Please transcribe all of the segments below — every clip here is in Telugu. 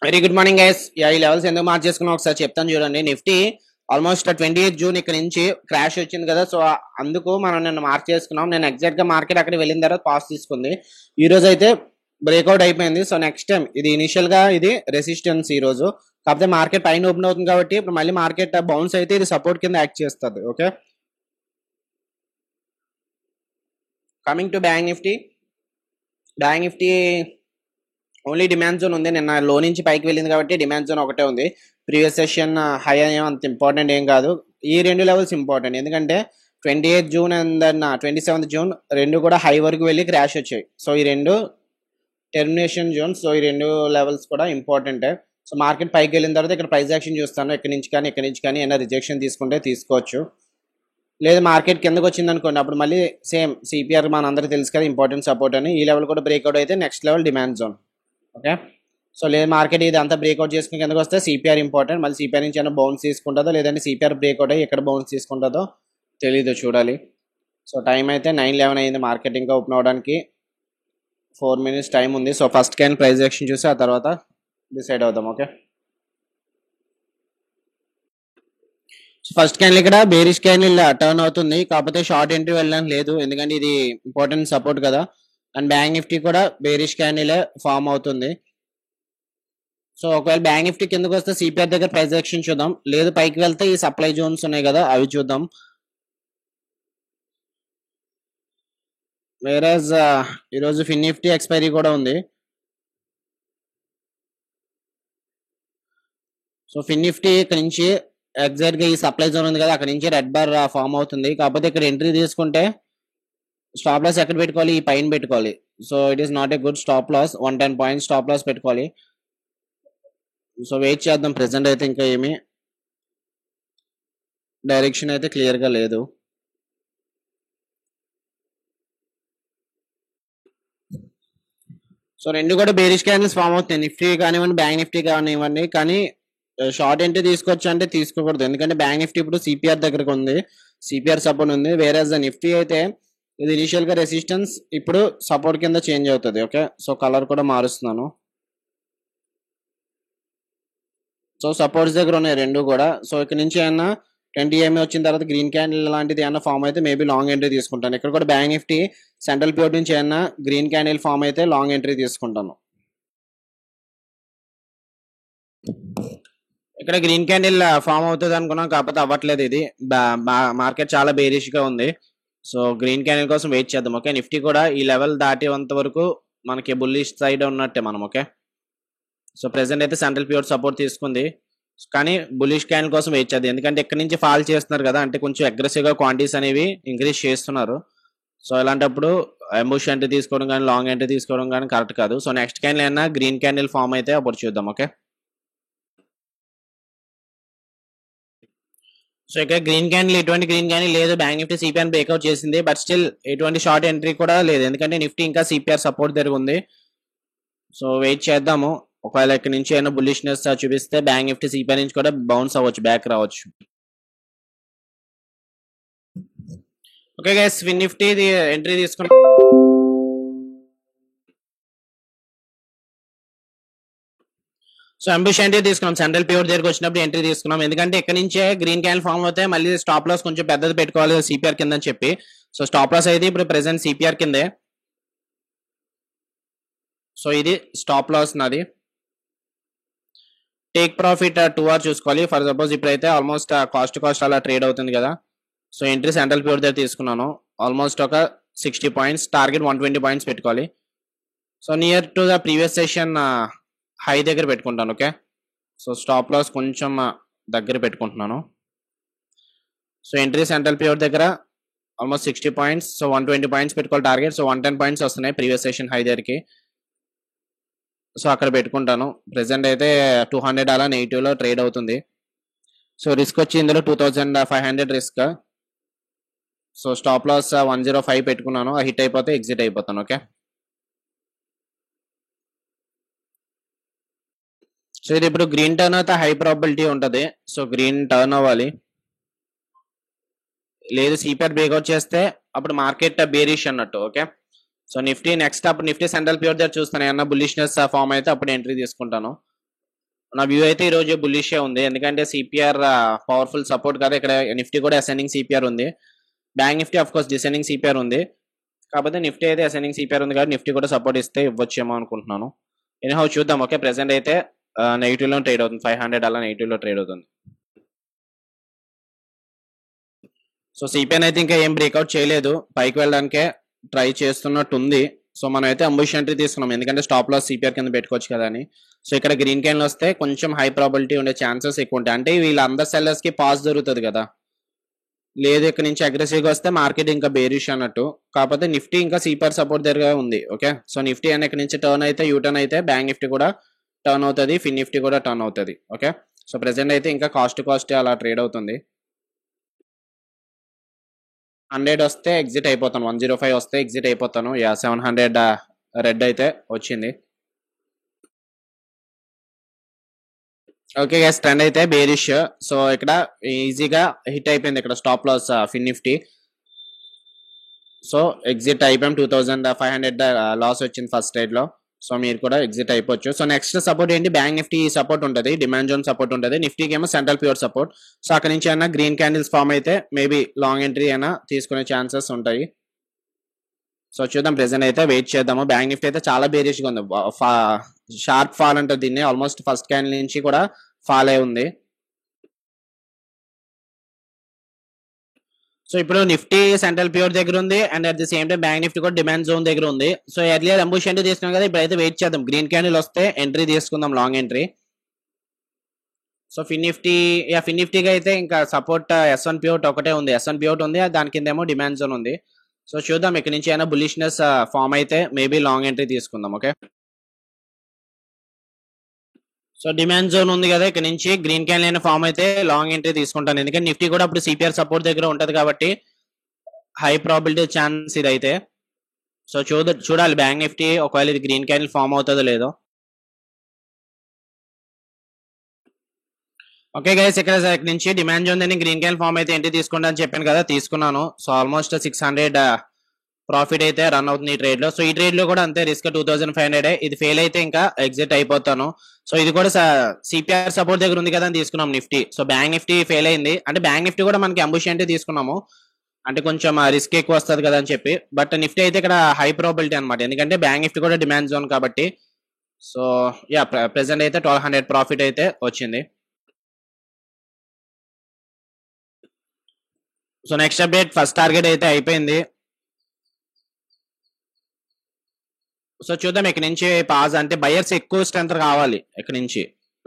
Very good morning guys. ఈ లెవెల్స్ ఎందుకు మార్క్ చేసుకున్నా ఒకసారి చెప్తాను చూడండి. నిఫ్టీ ఆల్మోస్ట్ 28 జూన్ ఇక్కడ నుంచి క్రాష్ వచ్చింది కదా, సో అందుకు మనం నిన్న మార్క్ చేసుకున్నాం. నేను ఎగ్జాక్ట్ గా మార్కెట్ అక్కడ వెళ్ళిన తర్వాత పాస్ తీసుకుంది. ఈ రోజు అయితే బ్రేక్అవుట్ అయిపోయింది. సో నెక్స్ట్ టైం ఇది ఇనిషియల్ గా ఇది రెసిస్టెన్స్ ఈ రోజు, కాకపోతే మార్కెట్ పైన ఓపెన్ అవుతుంది కాబట్టి ఇప్పుడు మళ్ళీ మార్కెట్ బౌన్స్ అయితే ఇది సపోర్ట్ కింద యాక్ట్ చేస్తుంది. Okay, coming to bank Nifty only demand zone ఉంది. నిన్న లో నుంచి పైకి వెళ్ళింది కాబట్టి డిమాండ్ జోన్ ఒకటే ఉంది. ప్రీవియస్ సెషన్ హై అంత ఇంపార్టెంట్ ఏం కాదు. ఈ రెండు లెవెల్స్ ఇంపార్టెంట్, ఎందుకంటే 28 జూన్ అండ్ దెన్ 27 జూన్ రెండు కూడా హై వరకు వెళ్ళి క్రాష్ వచ్చాయి. సో ఈ రెండు టెర్మినేషన్ జోన్. సో ఈ రెండు లెవెల్స్ కూడా ఇంపార్టెంటే. సో మార్కెట్ పైకి వెళ్ళిన తర్వాత ఇక్కడ ప్రైస్ యాక్షన్ చూస్తాను. ఇక్కడి నుంచి కానీ ఏమైనా రిజెక్షన్ తీసుకుంటే తీసుకోవచ్చు. లేదు మార్కెట్ కిందకు వచ్చింది అనుకోండి, అప్పుడు మళ్ళీ సేమ్ సిపిఆర్ మన అందరికీ తెలుసు కదా ఇంపార్టెంట్ సపోర్ట్ అని. ఈ లెవెల్ కూడా బ్రేక్అవుట్ అయితే next level demand zone. Okay, so లేదు మార్కెట్ ఇది అంతా బ్రేక్అవుట్ చేసుకుని కిందకు వస్తే సిపిఆర్ ఇంపార్టెంట్. మళ్ళీ సిపిఆర్ నుంచి ఏమైనా బౌన్స్ తీసుకుంటుందో లేదంటే సిపిఆర్ బ్రేక్అవుట్ అయ్యి ఎక్కడ బౌన్స్ తీసుకుంటుందో తెలీదు, చూడాలి. సో టైం అయితే 9:11 అయింది. మార్కెట్ ఇంకా ఓపెన్ అవడానికి 4 minutes టైం ఉంది. So first can price action చూసి ఆ తర్వాత డిసైడ్ అవుదాం. ఓకే, సో ఫస్ట్ క్యాన్ ఇక్కడ బేరిష్ క్యాన్ టర్న్ అవుతుంది, కాకపోతే షార్ట్ ఎంట్రీ వెళ్ళడానికి లేదు, ఎందుకంటే ఇది ఇంపార్టెంట్ సపోర్ట్ కదా. అండ్ బ్యాంక్ నిఫ్టీ కూడా బేరిష్ క్యాండిల్ ఫామ్ అవుతుంది. సో ఒకవేళ బ్యాంక్ నిఫ్టీ కిందకు వస్తే సిపిఆర్ దగ్గర ప్రైస్ యాక్షన్ చూద్దాం, లేదు పైకి వెళ్తే ఈ సప్లై జోన్స్ ఉన్నాయి కదా అవి చూద్దాం. వేరేజ్ ఈరోజు ఫిన్ నిఫ్టీ ఎక్స్పైరీ కూడా ఉంది. సో ఫిన్ నిఫ్టీ ఇక్కడ నుంచి ఎగ్జాక్ట్ గా ఈ సప్లై జోన్ ఉంది కదా, అక్కడ నుంచి రెడ్ బార్ ఫామ్ అవుతుంది. కాకపోతే ఇక్కడ ఎంట్రీ తీసుకుంటే స్టాప్ లాస్ ఎక్కడ పెట్టుకోవాలి, ఈ పైన పెట్టుకోవాలి. So it is not a good stop loss. 110 points stop loss పెట్టుకోవాలి. సో వెయిట్ చేద్దాం. ప్రెసెంట్ అయితే ఇంకా ఏమి డైరెక్షన్ అయితే క్లియర్ గా లేదు. సో రెండు కూడా బేరిష్ క్యాండిల్స్ ఫామ్ అవుతాయి, నిఫ్టీ కానివ్వండి బ్యాంక్ నిఫ్టీ కానివ్వండి. కానీ షార్ట్ ఎంట్రీ తీసుకోవచ్చు అంటే తీసుకోకూడదు, ఎందుకంటే బ్యాంక్ నిఫ్టీ ఇప్పుడు సిపిఆర్ దగ్గరకు ఉంది, సిపిఆర్ సపోర్ట్ ఉంది. వేరే నిఫ్టీ అయితే ఇది ఇనిషియల్ గా రెసిస్టెన్స్, ఇప్పుడు సపోర్ట్ కింద చేంజ్ అవుతుంది. ఓకే, సో కలర్ కూడా మారుస్తున్నాను. సో సపోర్ట్స్ దగ్గర ఉన్నాయి రెండు కూడా. సో ఇక్కడ నుంచి ఏమన్నా 20 EMA వచ్చిన తర్వాత గ్రీన్ క్యాండిల్ లాంటిది ఏమన్నా ఫామ్ అయితే మేబీ లాంగ్ ఎంట్రీ తీసుకుంటాను. ఇక్కడ కూడా బ్యాంక్ నిఫ్టీ సెంట్రల్ ప్యూర్ నుంచి ఏమన్నా గ్రీన్ క్యాండిల్ ఫామ్ అయితే లాంగ్ ఎంట్రీ తీసుకుంటాను. ఇక్కడ గ్రీన్ క్యాండిల్ ఫామ్ అవుతుంది అనుకున్నాం, కాకపోతే అవ్వట్లేదు. ఇది మార్కెట్ చాలా బేరిష్ గా ఉంది. సో గ్రీన్ క్యాండిల్ కోసం వెయిట్ చేద్దాం. ఓకే, నిఫ్టీ కూడా ఈ లెవెల్ దాటేంత వరకు మనకి బుల్లిష్ సైడ్ ఉన్నట్టే మనం. ఓకే, సో ప్రెసెంట్ అయితే సెంట్రల్ ప్యూర్ సపోర్ట్ తీసుకుంది, కానీ బులిష్ క్యాండిల్ కోసం వెయిట్ చేద్దాం, ఎందుకంటే ఇక్కడ నుంచి ఫాల్ చేస్తున్నారు కదా, అంటే కొంచెం అగ్రెసివ్ గా క్వాంటిటీస్ అనేవి ఇంక్రీజ్ చేస్తున్నారు. సో ఇలాంటప్పుడు అంబుష్ ఎంట్రీ తీసుకోవడం కానీ లాంగ్ ఎంట్రీ తీసుకోవడం కానీ కరెక్ట్ కాదు. సో నెక్స్ట్ క్యాండిల్ అయినా గ్రీన్ క్యాండిల్ ఫామ్ అయితే అప్పుడు చూద్దాం. ఓకే, సో ఇక్కడ గ్రీన్ క్యాండిల్ ఎటువంటి గ్రీన్ క్యాండిల్ లేదు. బ్యాంక్ నిఫ్టీ సిపిఆర్ బ్రేక్అవుట్ చేసింది, బట్ స్టిల్ ఎటువంటి షార్ట్ ఎంట్రీ కూడా లేదు, ఎందుకంటే నిఫ్టీ ఇంకా సిపిఆర్ సపోర్ట్ దగ్గర ఉంది. సో వెయిట్ చేద్దాము. ఒకవేళ ఇక్కడ నుంచి ఏమైనా బుల్లిష్నెస్ చూపిస్తే బ్యాంక్ నిఫ్టీ సిపిఆర్ నుంచి కూడా బౌన్స్ అవ్వచ్చు, బ్యాక్ రావచ్చు. ఓకే గైస్, ఫిన్ నిఫ్టీ ఎంట్రీ తీసుకున్నాం. సో అంబుష్ ఎంట్రీ తీసుకున్నాం, సెంట్రల్ ప్యూర్ దగ్గరకు వచ్చినప్పుడు ఎంట్రీ తీసుకున్నాం, ఎందుకంటే ఇక్కడ నుంచే గ్రీన్ క్యాండిల్ ఫామ్ అవుతే మళ్ళీ స్టాప్ లాస్ కొంచెం పెద్దది పెట్టుకోవాలి సిపిఆర్ కింద అని చెప్పి. సో స్టాప్ లాస్ అయితే ఇప్పుడు ప్రెసెంట్ సిపిఆర్ కిందే. సో ఇది స్టాప్ లాస్ నాది. టేక్ ప్రాఫిట్ 2 hour చూసుకోవాలి. ఫర్ సపోజ్ ఇప్పుడైతే ఆల్మోస్ట్ కాస్ట్ అలా ట్రేడ్ అవుతుంది కదా. సో ఎంట్రీ సెంట్రల్ ప్యూర్ దగ్గర తీసుకున్నాను, ఆల్మోస్ట్ ఒక 60 points, టార్గెట్ 120 points పెట్టుకోవాలి. So near to the previous session high దగ్గర పెట్టుకుంటాను. ఓకే, సో స్టాప్ లాస్ కొంచెం దగ్గర పెట్టుకుంటున్నాను. సో ఎంట్రీ సెంట్రల్ ప్యూర్ దగ్గర ఆల్మోస్ట్ 60 points, సో 120 points పెట్టుకోవాలి టార్గెట్. సో 110 points వస్తున్నాయి ప్రీవియస్ సెషన్ హై దగ్గరికి, సో అక్కడ పెట్టుకుంటాను. ప్రెసెంట్ అయితే 200 అలా నెగిటివ్ లో ట్రేడ్ అవుతుంది. సో రిస్క్ వచ్చి ఇందులో 2500 రిస్క్. సో స్టాప్ లాస్ 105 పెట్టుకున్నాను, హిట్ అయిపోతే ఎగ్జిట్ అయిపోతాను. ఓకే, సో ఇది ఇప్పుడు గ్రీన్ టర్న్ అయితే హై ప్రాబిలిటీ ఉంటుంది. సో గ్రీన్ టర్న్ అవ్వాలి, లేదు సిపిఆర్ బ్రేక్అవుట్ చేస్తే అప్పుడు మార్కెట్ బేరిష్ అన్నట్టు. ఓకే, సో నిఫ్టీ నెక్స్ట్ అప్పుడు నిఫ్టీ సెంట్రల్ ప్యూర్ దగ్గర చూస్తాను, ఏమన్నా బుల్లిష్నెస్ ఫామ్ అయితే అప్పుడు ఎంట్రీ తీసుకుంటాను. నా వ్యూ అయితే ఈ రోజు బుల్లిషే ఉంది, ఎందుకంటే సిపిఆర్ పవర్ఫుల్ సపోర్ట్ కదా. ఇక్కడ నిఫ్టీ కూడా అసెండింగ్ సిపిఆర్ ఉంది, bank Nifty of course descending CPR ఉంది. కాకపోతే నిఫ్టీ అయితే అసెండింగ్ సిపిఆర్ ఉంది కాబట్టి నిఫ్టీ కూడా సపోర్ట్ ఇస్తే ఇవ్వచ్చేమో అనుకుంటున్నాను. ఎనీహౌ చూద్దాం. ఓకే, ప్రెసెంట్ అయితే నెగిటివ్ లో ట్రేడ్ అవుతుంది, 500 అలా నెగిటివ్ లో ట్రేడ్ అవుతుంది. సో సిపిఎన్ అయితే ఇంకా ఏం బ్రేక్అవుట్ చేయలేదు, పైకి వెళ్ళడానికే ట్రై చేస్తున్నట్టు ఉంది. సో మనం అయితే అంబుష్ ఎంట్రీ తీసుకున్నాం, ఎందుకంటే స్టాప్ లాస్ సిపిఆర్ కింద పెట్టుకోవచ్చు కదా అని. సో ఇక్కడ గ్రీన్ క్యాండిల్ వస్తే కొంచెం హై ప్రాబిలిటీ ఉండే ఛాన్సెస్ ఎక్కువ ఉంటాయి, అంటే వీళ్ళందరు సెల్లర్స్ కి పాస్ దొరుకుతుంది కదా. లేదు ఇక్కడ నుంచి అగ్రెసివ్గా వస్తే మార్కెట్ ఇంకా బేరిష్ అన్నట్టు. కాకపోతే నిఫ్టీ ఇంకా సిపిఆర్ సపోర్ట్ దగ్గర ఉంది. ఓకే, సో నిఫ్టీ అని ఇక్కడ నుంచి టర్న్ అయితే యూటర్న్ అయితే బ్యాంక్ నిఫ్టీ కూడా టర్న్ అవుతుంది, ఫిన్ నిఫ్టీ కూడా టర్న్ అవుతుంది. ఓకే, సో ప్రెసెంట్ అయితే ఇంకా కాస్ట్ అలా ట్రేడ్ అవుతుంది. 100 వస్తే ఎగ్జిట్ అయిపోతాను, 105 వస్తే ఎగ్జిట్ అయిపోతాను. 700 రెడ్ అయితే వచ్చింది. ఓకే గైస్, ట్రెండ్ అయితే బేరిష్. సో ఇక్కడ ఈజీగా హిట్ అయిపోయింది ఇక్కడ స్టాప్ లాస్ ఫిన్ నిఫ్టీ. సో ఎగ్జిట్ అయిపోయాం, 2500 లాస్ వచ్చింది ఫస్ట్ ట్రేడ్ లో. సో మీరు కూడా ఎగ్జిట్ అయిపోవచ్చు. సో నెక్స్ట్ సపోర్ట్ ఏంటి, బ్యాంక్ నిఫ్టీ సపోర్ట్ ఉంటుంది, డిమాండ్ జోన్ సపోర్ట్ ఉంటుంది, నిఫ్టీకి ఏమో సెంట్రల్ ప్యూర్ సపోర్ట్. సో అక్కడ నుంచి అయినా గ్రీన్ క్యాండిల్స్ ఫామ్ అయితే మేబీ లాంగ్ ఎంట్రీ అయినా తీసుకునే ఛాన్సెస్ ఉంటాయి. సో చూద్దాం, ప్రెసెంట్ అయితే వెయిట్ చేద్దాము. బ్యాంక్ నిఫ్టీ అయితే చాలా బేరిష్గా ఉంది, షార్ప్ ఫాల్ అంటే దీన్ని ఆల్మోస్ట్ ఫస్ట్ క్యాండిల్ నుంచి కూడా ఫాల్ అయి ఉంది. సో ఇప్పుడు నిఫ్టీ సెంట్రల్ ప్యూర్ దగ్గర ఉంది, and at the same time bank Nifty కూడా డిమాండ్ జోన్ దగ్గర ఉంది. సో ఎర్లియర్ అంబుష్ ఎంట్రీ తీసుకున్నాం కదా, ఇప్పుడైతే వెయిట్ చేద్దాం, గ్రీన్ క్యాండిల్ వస్తే ఎంట్రీ తీసుకుందాం, లాంగ్ ఎంట్రీ. సో ఫిన్ నిఫ్టీకి అయితే ఇంకా సపోర్ట్ S1P అవుట్ ఒకటే ఉంది, S1P అవుట్ ఉంది, దాని కింద ఏమో డిమాండ్ జోన్ ఉంది. సో చూద్దాం, ఇక్కడ నుంచి అయినా బుల్లిష్నెస్ ఫామ్ అయితే మేబీ లాంగ్ ఎంట్రీ తీసుకుందాం. ఓకే, సో డిమాండ్ జోన్ ఉంది కదా, ఇక్కడ నుంచి గ్రీన్ క్యాండిల్ అయిన ఫామ్ అయితే లాంగ్ ఎంట్రీ తీసుకుంటాను, ఎందుకంటే నిఫ్టీ కూడా అప్పుడు సిపిఆర్ సపోర్ట్ దగ్గర ఉంటది కాబట్టి హై ప్రాబిలిటీ ఛాన్స్ ఇది అయితే. సో చూడాలి బ్యాంక్ నిఫ్టీ ఒకవేళ ఇది గ్రీన్ క్యాండిల్ ఫామ్ అవుతుందో లేదో. ఓకే గైస్, ఇక్కడ నుంచి డిమాండ్ జోన్ అని గ్రీన్ క్యాండిల్ ఫామ్ అయితే ఎంట్రీ తీసుకుంటా అని చెప్పాను కదా, తీసుకున్నాను. సో ఆల్మోస్ట్ 600 ప్రాఫిట్ అయితే రన్ అవుతుంది ఈ ట్రేడ్ లో. సో ఈ ట్రేడ్ లో కూడా అంతే రిస్క్ 2500. ఇది ఫెయిల్ అయితే ఇంకా ఎగ్జిట్ అయిపోతాను. సో ఇది కూడా సిపిఆర్ సపోర్ట్ దగ్గర ఉంది కదా అని తీసుకున్నాం Nifty. So bank Nifty fail అయింది, అంటే బ్యాంక్ నిఫ్టీ కూడా మనకి అంబుష్ అంటే తీసుకున్నాము, అంటే కొంచెం రిస్క్ ఎక్కువ వస్తుంది కదా అని చెప్పి. బట్ నిఫ్టీ అయితే ఇక్కడ హై ప్రాబిలిటీ అనమాట, ఎందుకంటే బ్యాంక్ నిఫ్టీ కూడా డిమాండ్ జోన్ కాబట్టి. సో ప్రెసెంట్ అయితే 1200 ప్రాఫిట్ అయితే వచ్చింది. So next update, first target అయితే అయిపోయింది. సో చూద్దాం, ఇక్కడ నుంచి పాజ్ అంటే బయర్స్ ఎక్కువ స్ట్రెంత్ కావాలి ఇక్కడ నుంచి,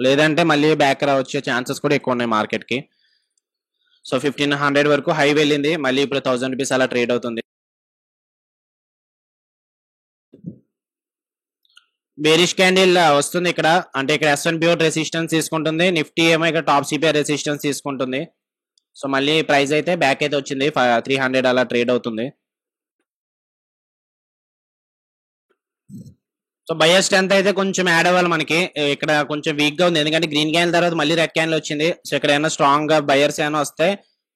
లేదంటే మళ్ళీ బ్యాక్ వచ్చే ఛాన్సెస్ కూడా ఎక్కువ ఉన్నాయి మార్కెట్ కి. సో 1500 వరకు హై వెళ్ళింది, మళ్ళీ ఇప్పుడు 1000 రూపీస్ అలా ట్రేడ్ అవుతుంది. బేరిష్ క్యాండిల్ వస్తుంది ఇక్కడ, అంటే ఇక్కడ S1P అవుట్ రెసిస్టెన్స్ తీసుకుంటుంది, నిఫ్టీ ఏమో ఇక్కడ టాప్ సిపిఆర్ రెసిస్టెన్స్ తీసుకుంటుంది. సో మళ్ళీ ప్రైస్ అయితే బ్యాక్ అయితే వచ్చింది, 300 అలా ట్రేడ్ అవుతుంది. సో బయర్ స్ట్రెంత్ అయితే కొంచెం యాడ్ అవ్వాలి మనకి, ఇక్కడ కొంచెం వీక్ గా ఉంది, ఎందుకంటే గ్రీన్ క్యాండిల్ తర్వాత మళ్ళీ రెడ్ క్యాండిల్ వచ్చింది. సో ఇక్కడ ఏమైనా స్ట్రాంగ్ గా బయర్స్ ఏమైనా వస్తే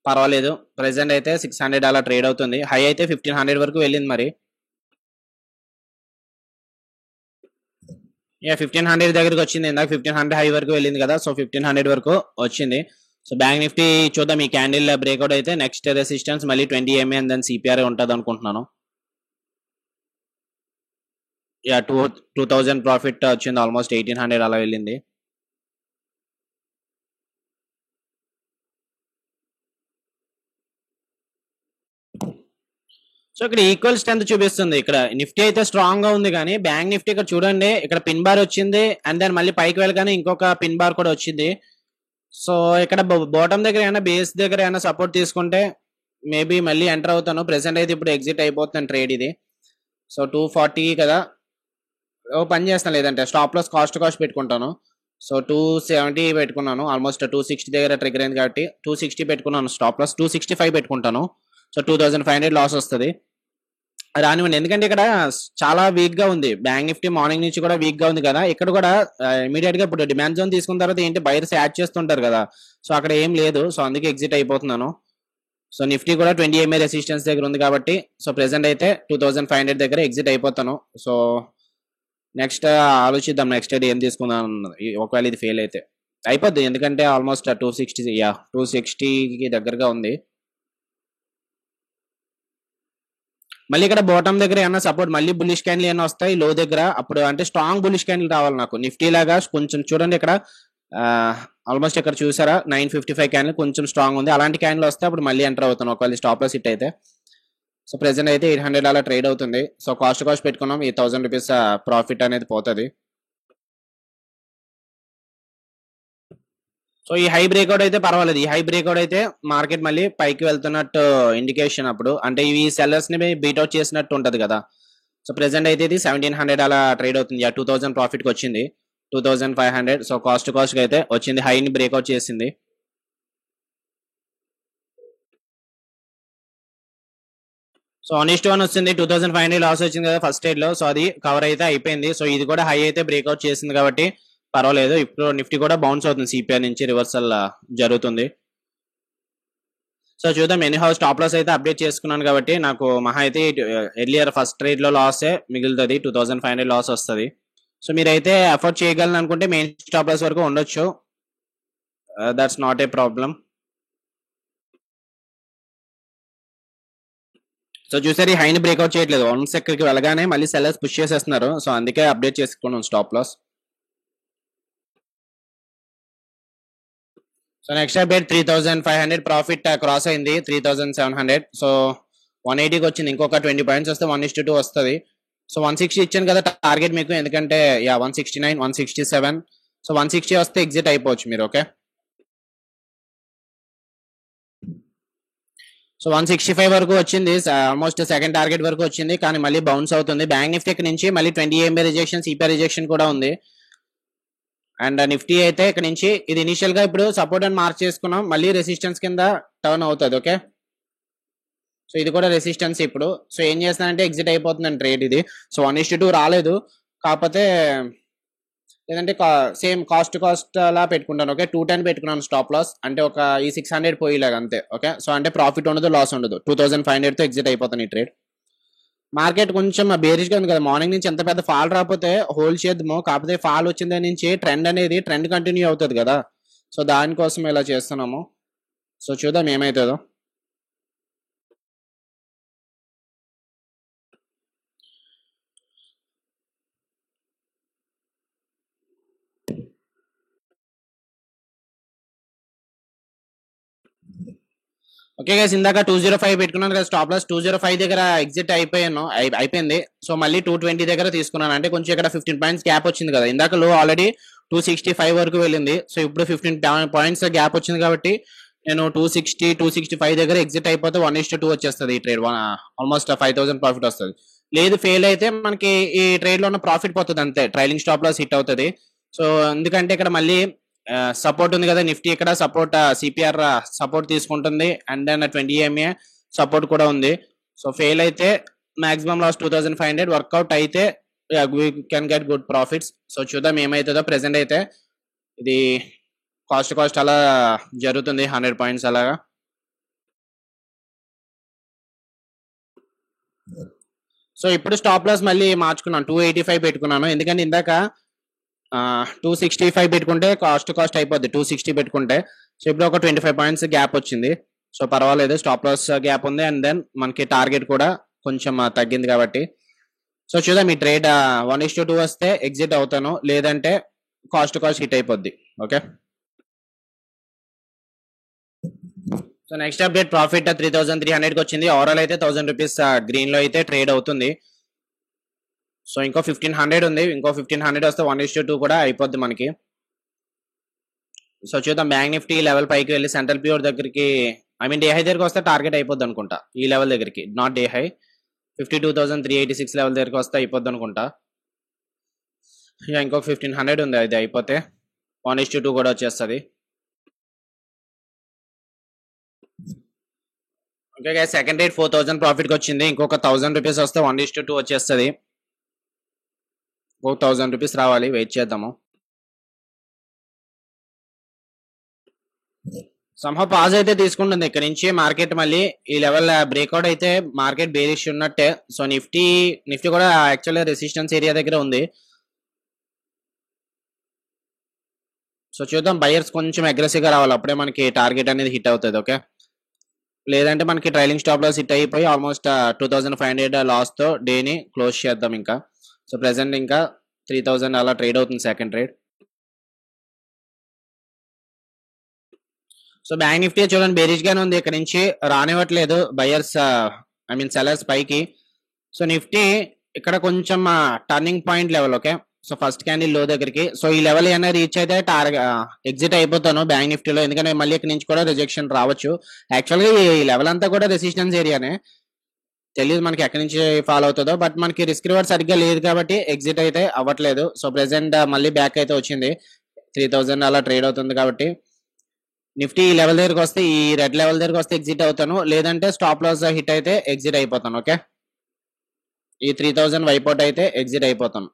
పర్వాలేదు. ప్రెసెంట్ అయితే 600 అలా ట్రేడ్ అవుతుంది, హై అయితే 1500 వరకు వెళ్ళింది మరి. 1500 దగ్గరకు వచ్చింది, ఇందాక 1500 హై వరకు వెళ్ళింది కదా. సో 1500 వరకు వచ్చింది. సో బ్యాంక్ నిఫ్టీ చూద్దాం, ఈ క్యాండిల్ బ్రేక్అవుట్ అయితే నెక్స్ట్ రెసిస్టెన్స్ మళ్ళీ 20 MA అండ్ దెన్ సిపిఆర్ ఉంటుంది అనుకుంటున్నాను. 2000 ప్రాఫిట్ వచ్చింది, ఆల్మోస్ట్ 1800 అలా వెళ్ళింది. సో ఇక్కడ ఈక్వల్ స్ట్రెంత్ చూపిస్తుంది, ఇక్కడ నిఫ్టీ అయితే స్ట్రాంగ్ గా ఉంది, కానీ బ్యాంక్ నిఫ్టీ ఇక్కడ చూడండి, ఇక్కడ పిన్ బార్ వచ్చింది, అండ్ దెన్ మళ్ళీ పైకి వెళ్ళగానే ఇంకొక పిన్ బార్ కూడా వచ్చింది. సో ఇక్కడ బాటమ్ దగ్గర ఏమైనా బేస్ దగ్గర ఏమైనా సపోర్ట్ తీసుకుంటే మేబీ మళ్ళీ ఎంటర్ అవుతాను. ప్రెసెంట్ అయితే ఇప్పుడు ఎగ్జిట్ అయిపోతున్నాను ట్రేడ్ ఇది. సో 240 కదా, పని చేస్తాను, లేదంటే స్టాప్ లాస్ కాస్ట్ పెట్టుకుంటాను. సో 270 పెట్టుకున్నాను, ఆల్మోస్ట్ 260 దగ్గర ట్రిగర్ అయింది కాబట్టి 260 పెట్టుకున్నాను, స్టాప్ లాస్ 265 పెట్టుకుంటాను. సో 2500 లాస్ వస్తుంది రానివ్వండి, ఎందుకంటే ఇక్కడ చాలా వీక్ గా ఉంది బ్యాంక్ నిఫ్టీ, మార్నింగ్ నుంచి కూడా వీక్ గా ఉంది కదా. ఇక్కడ కూడా ఇమీడియట్ గా ఇప్పుడు డిమాండ్ జోన్ తీసుకున్న తర్వాత ఏంటి బయర్స్ యాడ్ చేస్తుంటారు కదా, సో అక్కడ ఏం లేదు. సో అందుకే ఎగ్జిట్ అయిపోతున్నాను. సో నిఫ్టీ కూడా 20 MA రెసిస్టెన్స్ దగ్గర ఉంది కాబట్టి, సో ప్రెసెంట్ అయితే 2500 దగ్గర ఎగ్జిట్ అయిపోతాను. సో నెక్స్ట్ ఆలోచిద్దాం, నెక్స్ట్ అయితే ఏం తీసుకుందాం అన్నది. ఒకవేళ ఇది ఫెయిల్ అయితే అయిపోద్ది, ఎందుకంటే ఆల్మోస్ట్ 260 260కి దగ్గరగా ఉంది. మళ్ళీ ఇక్కడ బాటమ్ దగ్గర ఏమన్నా సపోర్ట్, మళ్ళీ బుల్లిష్ క్యాండిల్ ఏమైనా వస్తాయి లో దగ్గర, అప్పుడు అంటే స్ట్రాంగ్ బుల్లిష్ క్యాండిల్ రావాలి నాకు. నిఫ్టీ లాగా కొంచెం చూడండి ఇక్కడ ఆల్మోస్ట్ ఇక్కడ చూసారా 955 క్యాండిల్ కొంచెం స్ట్రాంగ్ ఉంది. అలాంటి క్యాండిల్ వస్తే అప్పుడు మళ్ళీ ఎంటర్ అవుతాను ఒకవేళ స్టాప్ లాస్ హిట్ అయితే. సో ప్రెసెంట్ అయితే $800 అలా ట్రేడ్ అవుతుంది. సో కాస్ట్ పెట్టుకున్నాం, ఈ ₹1000 ప్రాఫిట్ అనేది పోతుంది. సో ఈ హై బ్రేక్అవుట్ అయితే పర్వాలేదు, ఈ హై బ్రేక్అవుట్ అయితే మార్కెట్ మళ్ళీ పైకి వెళ్తున్నట్టు ఇండికేషన్. అప్పుడు అంటే ఇవి సెల్లర్స్ ని బీట్అవుట్ చేసినట్టు ఉంటది కదా. సో ప్రెసెంట్ అయితే ఇది 1700 అలా ట్రేడ్ అవుతుంది. 2000 ప్రాఫిట్ కి వచ్చింది, 2500. సో కాస్ట్ కి అయితే వచ్చింది, హైని బ్రేక్అవుట్ చేసింది. సో 1:1 వచ్చింది, 2500 లాస్ వచ్చింది కదా ఫస్ట్ ట్రేడ్ లో. సో అది కవర్ అయితే అయిపోయింది. సో ఇది కూడా హై అయితే బ్రేక్అవుట్ చేసింది కాబట్టి పర్వాలేదు. ఇప్పుడు నిఫ్టీ కూడా బౌన్స్ అవుతుంది, సిపిఐ నుంచి రివర్సల్ జరుగుతుంది. సో చూద్దాం. ఎనీ హౌస్ స్టాప్ లాస్ అయితే అప్డేట్ చేసుకున్నాను కాబట్టి నాకు మహా అయితే ఎర్లియర్ ఫస్ట్ ట్రేడ్ లో లాసే మిగులుతుంది, 2500 లాస్ వస్తుంది. సో మీరైతే అఫోర్డ్ చేయగలను అనుకుంటే మెయిన్ స్టాప్ లాస్ వరకు ఉండొచ్చు, that's not a problem. So చూసారు, ఈ హైని బ్రేక్అవుట్ చేయట్లేదు, 1 సెక్టర్కి వెళ్ళగానే మళ్ళీ సెల్లర్స్ పుష్ చేసేస్తున్నారు. సో అందుకే అప్డేట్ చేసుకున్నాం stop loss. So next update 3500 profit cross అయింది, 3700. సో 180కి వచ్చింది, ఇంకొక 20 పాయింట్స్ వస్తే 1:2 వస్తుంది. సో 160 ఇచ్చాను కదా టార్గెట్ మీకు, ఎందుకంటే 169 167. సో 160 వస్తే ఎగ్జిట్ అయిపోవచ్చు మీరు. ఓకే, సో 165 వరకు వచ్చింది, ఆల్మోస్ట్ సెకండ్ టార్గెట్ వరకు వచ్చింది, కానీ మళ్ళీ బౌన్స్ అవుతుంది. బ్యాంక్ నిఫ్టీ నుంచి మళ్ళీ 20 EMA రిజెక్షన్, సిపిఐ రిజెక్షన్ కూడా ఉంది. అండ్ నిఫ్టీ అయితే ఇక్కడ నుంచి ఇది ఇనిషియల్ గా ఇప్పుడు సపోర్ట్ అని మార్క్ చేసుకున్నాం, మళ్ళీ రెసిస్టెన్స్ కింద టర్న్ అవుతుంది. ఓకే, సో ఇది కూడా రెసిస్టెన్స్ ఇప్పుడు. సో ఏం చేస్తానంటే ఎగ్జిట్ అయిపోతుందండి ట్రేడ్ ఇది. సో 1:2 రాలేదు, కాకపోతే లేదంటే సేమ్ కాస్ట్ అలా పెట్టుకుంటాను. ఓకే, 210 పెట్టుకున్నాను స్టాప్ లాస్, అంటే ఒక ఈ 600 పోయేలాగా అంతే. ఓకే, సో అంటే ప్రాఫిట్ ఉండదు, లాస్ ఉండదు. 2500తో ఎగ్జిట్ అయిపోతాను ఈ ట్రేడ్. మార్కెట్ కొంచెం బేరిష్గా ఉంది కదా, మార్నింగ్ నుంచి ఎంత పెద్ద ఫాల్ రాకపోతే హోల్డ్ చేద్దాము, కాకపోతే ఫాల్ వచ్చిన దాని నుంచి ట్రెండ్ కంటిన్యూ అవుతుంది కదా. సో దానికోసం ఇలా చేస్తున్నాము. సో చూద్దాం ఏమవుతుందో. ఓకే గైస్, ఇందాక 205 పెట్టుకున్నాను కదా స్టాప్ లాస్, 205 దగ్గర ఎగ్జిట్ అయిపోయింది. సో మళ్ళీ 220 దగ్గర తీసుకున్నాను, అంటే కొంచెం ఇక్కడ 15 పాయింట్స్ గ్యాప్ వచ్చింది కదా. ఇందాక లో ఆల్రెడీ 265 వరకు వెళ్ళింది. సో ఇప్పుడు 15 పాయింట్స్ గ్యాప్ వచ్చింది కాబట్టి నేను 260 265 దగ్గర ఎగ్జిట్ అయిపోతే 1:2 వచ్చేస్తుంది ఈ ట్రేడ్. ఆల్మోస్ట్ 5000 ప్రాఫిట్ వస్తుంది. లేదు ఫెయిల్ అయితే మనకి ఈ ట్రేడ్ లో ఉన్న ప్రాఫిట్ పోతుంది అంతే, ట్రైలింగ్ స్టాప్ లాస్ హిట్ అవుతుంది. సో ఎందుకంటే ఇక్కడ మళ్ళీ సపోర్ట్ ఉంది కదా నిఫ్టీ, ఇక్కడ సపోర్ట్ సిపిఆర్ సపోర్ట్ తీసుకుంటుంది, అండ్ దెన్ 20 EMA సపోర్ట్ కూడా ఉంది. సో ఫెయిల్ అయితే మాక్సిమం లాస్ 2500, వర్కౌట్ అయితే we can get good profits. So చూద్దాం ఏమవుతుందో. ప్రెసెంట్ అయితే ఇది కాస్ట్ అలా జరుగుతుంది, 100 పాయింట్స్ అలాగా. సో ఇప్పుడు స్టాప్ లాస్ మళ్ళీ మార్చుకున్నాను, 285 పెట్టుకున్నాను, ఎందుకంటే ఇందాక 265 పెట్టుకుంటే కాస్ట్ అయిపోద్ది 260 పెట్టుకుంటే. సో ఇప్పుడు ఒక 25 పాయింట్స్ గ్యాప్ వచ్చింది. సో పర్వాలేదు, స్టాప్ లాస్ గ్యాప్ ఉంది, అండ్ దెన్ మనకి టార్గెట్ కూడా కొంచెం తగ్గింది కాబట్టి. సో చూద్దాం, ఈ ట్రేడ్ 1:2 వస్తే ఎగ్జిట్ అవుతాను, లేదంటే కాస్ట్ హిట్ అయిపోద్ది. Okay, so next update profit 3300కి వచ్చింది. ఓవరాల్ అయితే ₹1000 గ్రీన్ లో అయితే ట్రేడ్ అవుతుంది. సో ఇంకో 1500 ఉంది, ఇంకో 1500 వస్తే 1:2 కూడా అయిపోద్ది మనకి. సో చూద్దాం, బ్యాంక్ నిఫ్టీ లెవెల్ పైకి వెళ్ళి సెంట్రల్ ప్యూర్ దగ్గరికి, డే హై దగ్గరికి వస్తే టార్గెట్ అయిపోద్ది అనుకుంటా, ఈ లెవెల్ దగ్గరికి, నాట్ డే హై, 52,386 లెవెల్ దగ్గరికి వస్తే అయిపోద్ది అనుకుంటా. ఇంకొక 1500 ఉంది, అది అయిపోతే 1:2 కూడా వచ్చేస్తుంది. ఓకే, సెకండ్ రేట్ 4000 ప్రాఫిట్కి వచ్చింది, ఇంకొక ₹1000 వస్తే 1:2 వచ్చేస్తుంది. ₹1000 రావాలి, వెయిట్ చేద్దాము. సంహా పాజ్ అయితే తీసుకుంటుంది ఇక్కడ నుంచి మార్కెట్, మళ్ళీ ఈ లెవెల్ బ్రేక్అవుట్ అయితే మార్కెట్ బేరిష్ ఉన్నట్టే. సో నిఫ్టీ కూడా యాక్చువల్గా రెసిస్టెన్స్ ఏరియా దగ్గర ఉంది. సో చూద్దాం, బయర్స్ కొంచెం అగ్రెసివ్గా రావాలి, అప్పుడే మనకి టార్గెట్ అనేది హిట్ అవుతుంది. ఓకే, లేదంటే మనకి ట్రైలింగ్ స్టాప్ లాస్ హిట్ అయిపోయి ఆల్మోస్ట్ 2500 లాస్తో డేని క్లోజ్ చేద్దాం ఇంకా. సో ప్రెసెంట్ ఇంకా 3000 అలా ట్రేడ్ అవుతుంది second trade. So bank Nifty చూడండి బేరిష్ గానే ఉంది, ఇక్కడ నుంచి రానివ్వట్లేదు బయర్స్, ఐ మీన్ సెలర్స్ పైకి. సో నిఫ్టీ ఇక్కడ కొంచెం turning point level. Okay, so first candle లో దగ్గరికి, సో ఈ లెవెల్ ఏమైనా రీచ్ అయితే ఎగ్జిట్ అయిపోతాను బ్యాంక్ నిఫ్టీలో, ఎందుకంటే మళ్ళీ ఇక్కడ నుంచి కూడా రిజెక్షన్ రావచ్చు. యాక్చువల్గా ఈ లెవెల్ అంతా కూడా రెసిస్టెన్స్ ఏరియానే, తెలియదు మనకి ఎక్కడి నుంచి ఫాలో అవుతుందో, బట్ మనకి రిస్క్ రివార్డ్ సరిగ్గా లేదు కాబట్టి ఎగ్జిట్ అయితే అవ్వట్లేదు. సో ప్రెసెంట్ మళ్ళీ బ్యాక్ అయితే వచ్చింది, 3000 అలా ట్రేడ్ అవుతుంది కాబట్టి నిఫ్టీ ఈ లెవెల్ దగ్గరికి వస్తే, ఈ రెడ్ లెవెల్ దగ్గరికి వస్తే ఎగ్జిట్ అవుతాను, లేదంటే స్టాప్ లాస్ హిట్ అయితే ఎగ్జిట్ అయిపోతాను. ఓకే, ఈ 3000 వైపౌట్ అయితే ఎగ్జిట్ అయిపోతాను.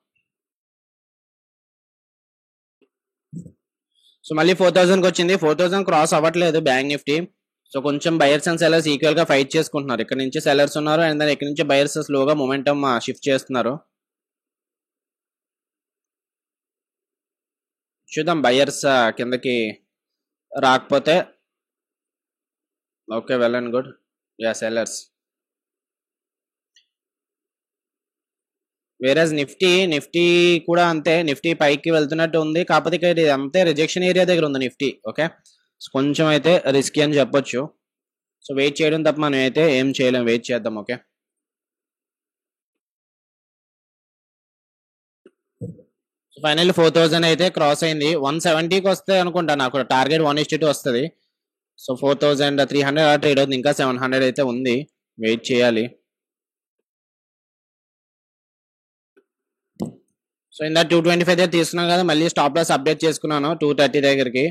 సో మళ్ళీ 4000కి వచ్చింది, 4000 క్రాస్ అవ్వట్లేదు బ్యాంక్ నిఫ్టీ. సో కొంచెం బయర్స్ అండ్ సెలర్స్ ఈక్వల్ గా ఫైట్ చేసుకుంటున్నారు, ఇక్కడ నుంచి సెలర్స్ ఉన్నారు అండ్ దాని ఇక్కడ నుంచి బయర్స్ స్లోగా మొమెంటమ్ షిఫ్ట్ చేస్తున్నారు. చూద్దాం బయర్స్ కిందకి రాకపోతే okay, well and good. Yeah sellers. వేరేజ్ నిఫ్టీ కూడా అంతే, నిఫ్టీ పైకి వెళ్తున్నట్టు ఉంది, కాకపోతే ఇక్కడ అంతే రిజెక్షన్ ఏరియా దగ్గర ఉంది నిఫ్టీ. ఓకే, కొంచెం అయితే రిస్కీ అని చెప్పొచ్చు. సో వెయిట్ చేయడం తప్ప మనం అయితే ఏం చేయలేం, వెయిట్ చేద్దాం. ఓకే, సో ఫైనల్ 4000 అయితే క్రాస్ అయింది, 170కి వస్తే అనుకుంటా నాకు టార్గెట్ 1:2 వస్తుంది. సో 4300 ట్రేడ్ అవుతుంది, ఇంకా 700 అయితే ఉంది, వెయిట్ చేయాలి. సో ఇందా 225 దగ్గర తీసుకున్నాను కదా, మళ్ళీ స్టాప్ లాస్ అప్డేట్ చేసుకున్నాను 230 దగ్గరికి.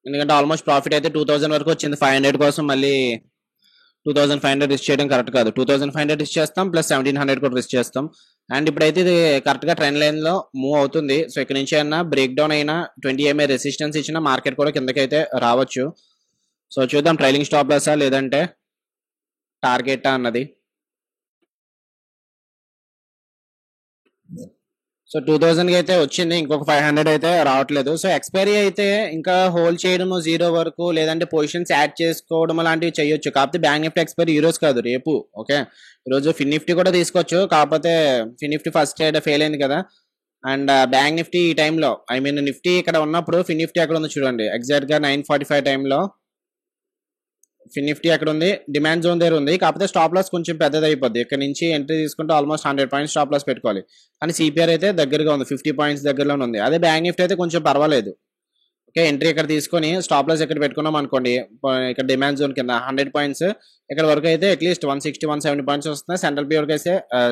ఎందుకంటే ఆల్మోస్ట్ ప్రాఫిట్ అయితే 2000 వరకు వచ్చింది, 500 కోసం మళ్ళీ 2500 రిస్క్ చేయడం కరెక్ట్ కాదు. 2500 రిస్క్ చేస్తాం, ప్లస్ 1700 కూడా రిస్క్ చేస్తాం. అండ్ ఇప్పుడైతే ఇది కరెక్ట్ గా ట్రెండ్ లైన్ లో మూవ్ అవుతుంది. సో ఇక్కడ నుంచి అయినా బ్రేక్ డౌన్ అయినా 20 EMA రెసిస్టెన్స్ ఇచ్చిన మార్కెట్ కూడా కిందకైతే రావచ్చు. సో చూద్దాం ట్రైలింగ్ స్టాప్ లాసా లేదంటే టార్గెటా అన్నది. సో 2000కి అయితే వచ్చింది, ఇంకొక 500 అయితే రావట్లేదు. సో ఎక్స్పైరీ అయితే ఇంకా హోల్డ్ చేయడము 0 వరకు, లేదంటే పొజిషన్స్ యాడ్ చేసుకోవడం లాంటివి చేయొచ్చు. కాకపోతే బ్యాంక్ నిఫ్టీ ఎక్స్పైరీ ఈ రోజు కాదు, రేపు. ఓకే, ఈరోజు ఫిన్ నిఫ్టీ కూడా తీసుకోవచ్చు, కాకపోతే ఫిన్ నిఫ్టీ ఫస్ట్ ట్రేడ్ ఫెయిల్ అయింది కదా. అండ్ బ్యాంక్ నిఫ్టీ ఈ టైంలో, ఐ మీన్ నిఫ్టీ ఇక్కడ ఉన్నప్పుడు ఫిన్ నిఫ్టీ ఎక్కడ ఉందో చూడండి, ఎగ్జాక్ట్ గా 9:45 టైంలో ఫిన్ నిఫ్టీ ఎక్కడ ఉంది, డిమాండ్ జోన్ దగ్గర ఉంది. కాకపోతే స్టాప్ లాస్ కొంచెం పెద్దది అయిపోద్ది, ఇక్కడ నుంచి ఎంట్రీ తీసుకుంటే ఆల్మోస్ట్ 100 పాయింట్స్ స్టాప్ లాస్ పెట్టుకోవాలి. కానీ సిపిఆర్ అయితే దగ్గరగా ఉంది, 50 పాయింట్స్ దగ్గరలోనే ఉంది. అదే బ్యాంక్ నిఫ్టీ అయితే కొంచెం పర్వాలేదు. ఓకే, ఎంట్రీ ఇక్కడ తీసుకొని స్టాప్ లాస్ ఇక్కడ పెట్టుకున్నాం అనుకోండి, ఇక్కడ డిమాండ్ జోన్ కింద 100 పాయింట్స్ ఇక్కడ వరకు అయితే అట్లీస్ట్ 160-170 పాయింట్స్ వస్తున్నాయి.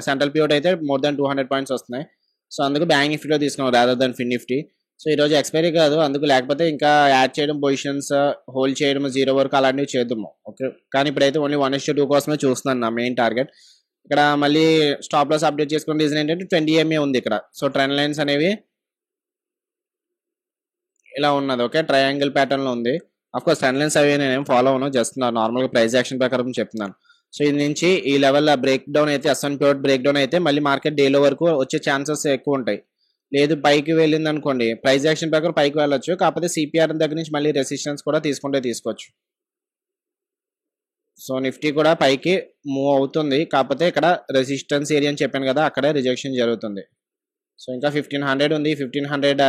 సెంట్రల్ పిఓట్ అయితే మోర్ దాన్ 200 పాయింట్స్ వస్తున్నాయి. సో అందుకు బ్యాంక్ నిఫ్టీలో తీసుకున్నాం రాదర్ దాన్ ఫిన్ నిఫ్టీ. సో ఈ రోజు ఎక్స్పైరీ కాదు అందుకు, లేకపోతే ఇంకా యాడ్ చేయడం, పొజిషన్స్ హోల్డ్ చేయడం 0 వరకు అలాంటివి చేద్దాము. ఓకే, కానీ ఇప్పుడైతే ఓన్లీ 1:2 కోసమే చూస్తున్నాను నా మెయిన్ టార్గెట్. ఇక్కడ మళ్ళీ స్టాప్ లాస్ అప్డేట్ చేసుకున్న రీజన్ ఏంటంటే 20 EMA ఉంది ఇక్కడ. సో ట్రెండ్ లైన్స్ అనేవి ఇలా ఉన్నది. ఓకే, ట్రయాంగిల్ ప్యాటర్న్ లో ఉంది. అఫ్కోర్స్ ట్రెండ్ లైన్స్ అవి నేను ఫాలో అవును, జస్ట్ నార్మల్గా ప్రైస్ యాక్షన్ ప్రకారం చెప్తున్నాను. సో ఇది నుంచి ఈ లెవెల్ బ్రేక్ డౌన్ అయితే, S&P బ్రేక్ డౌన్ అయితే మళ్ళీ మార్కెట్ డేలో వరకు వచ్చే ఛాన్సెస్ ఎక్కువ ఉంటాయి. లేదు పైకి వెళ్ళింది అనుకోండి, ప్రైస్ యాక్షన్ ప్రకారం పైకి వెళ్ళొచ్చు, కాకపోతే సిపిఆర్ దగ్గర నుంచి మళ్ళీ రెసిస్టెన్స్ కూడా తీసుకోవచ్చు. సో నిఫ్టీ కూడా పైకి మూవ్ అవుతుంది, కాకపోతే ఇక్కడ రెసిస్టెన్స్ ఏరియా అని చెప్పాను కదా, అక్కడే రిజెక్షన్ జరుగుతుంది. సో ఇంకా 1500 ఉంది, 1500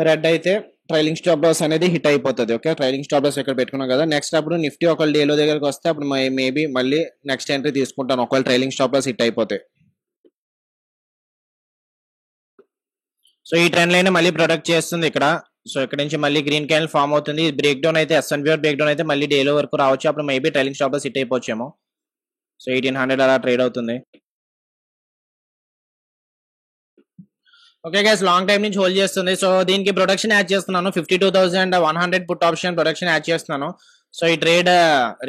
రెడ్ అయితే ట్రైలింగ్ స్టాప్ లాస్ అనేది హిట్ అయిపోతుంది. ఓకే, ట్రైలింగ్ స్టాప్ లాస్ ఇక్కడ పెట్టుకున్నాం కదా. నెక్స్ట్ అప్పుడు నిఫ్టీ ఒకవేళ డేలో దగ్గరకు వస్తే అప్పుడు మేబీ మళ్ళీ నెక్స్ట్ ఎంట్రీ తీసుకుంటాను, ఒకవేళ ట్రైలింగ్ స్టాప్ లాస్ హిట్ అయిపోతే. సో ఈ ట్రెండ్ లైన్ మళ్ళీ ప్రొటెక్ట్ చేస్తుంది ఇక్కడ. సో ఇక్కడ నుంచి మళ్ళీ గ్రీన్ క్యాండిల్ ఫామ్ అవుతుంది, బ్రేక్ డౌన్ అయితే S&P బ్రేక్ డౌన్ అయితే మళ్ళీ డేలో వరకు రావచ్చు, అప్పుడు maybe trailing stop loss hit అయిపోవచ్చేమో. సో 1800 అలా ట్రేడ్ అవుతుంది. ఓకే గైస్, లాంగ్ టైం నుంచి హోల్డ్ చేస్తుంది. సో దీనికి ప్రొడక్షన్ యాడ్ చేస్తున్నాను, 52,100 పుట్ ఆప్షన్ ప్రొడక్షన్ యాడ్ చేస్తున్నాను. సో ఈ ట్రేడ్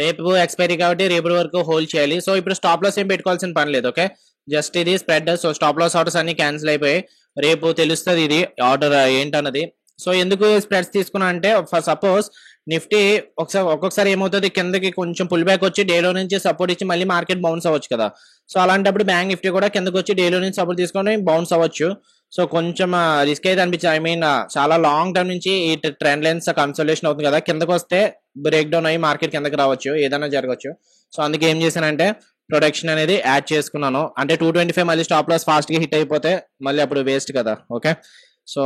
రేపు ఎక్స్పైరీ కాబట్టి రేపు వరకు హోల్డ్ చేయాలి. సో ఇప్పుడు స్టాప్ లాస్ ఏం పెట్టుకోవాల్సిన పని లేదు. ఓకే, జస్ట్ ఇది spread. So stop loss orders అన్ని క్యాన్సిల్ అయిపోయి రేపు తెలుస్తుంది ఇది ఆర్డర్ ఏంటన్నది. సో ఎందుకు స్ప్రెడ్స్ తీసుకున్నా అంటే ఫర్ సపోజ్ నిఫ్టీ ఒక్కొక్కసారి ఏమవుతుంది, కిందకి కొంచెం పుల్ బ్యాక్ వచ్చి డేలో నుంచి సపోర్ట్ ఇచ్చి మళ్ళీ మార్కెట్ బౌన్స్ అవ్వచ్చు కదా. సో అలాంటప్పుడు బ్యాంక్ నిఫ్టీ కూడా కిందకి వచ్చి డేలో నుంచి సపోర్ట్ తీసుకొని బౌన్స్ అవ్వచ్చు. సో కొంచెం రిస్క్ అయితే అనిపించింది. ఐ మీన్ చాలా లాంగ్ టర్మ్ నుంచి ఈ ట్రెండ్ లైన్స్ కన్సల్టేషన్ అవుతుంది కదా, కిందకి వస్తే బ్రేక్ డౌన్ అయ్యి మార్కెట్ కిందకి రావచ్చు, ఏదైనా జరగవచ్చు. సో అందుకే ఏం చేశానంటే ప్రొడక్షన్ అనేది యాడ్ చేసుకున్నాను. అంటే 225 మళ్ళీ స్టాప్ లాస్ ఫాస్ట్ గా హిట్ అయిపోతే మళ్ళీ అప్పుడు వేస్ట్ కదా. ఓకే, సో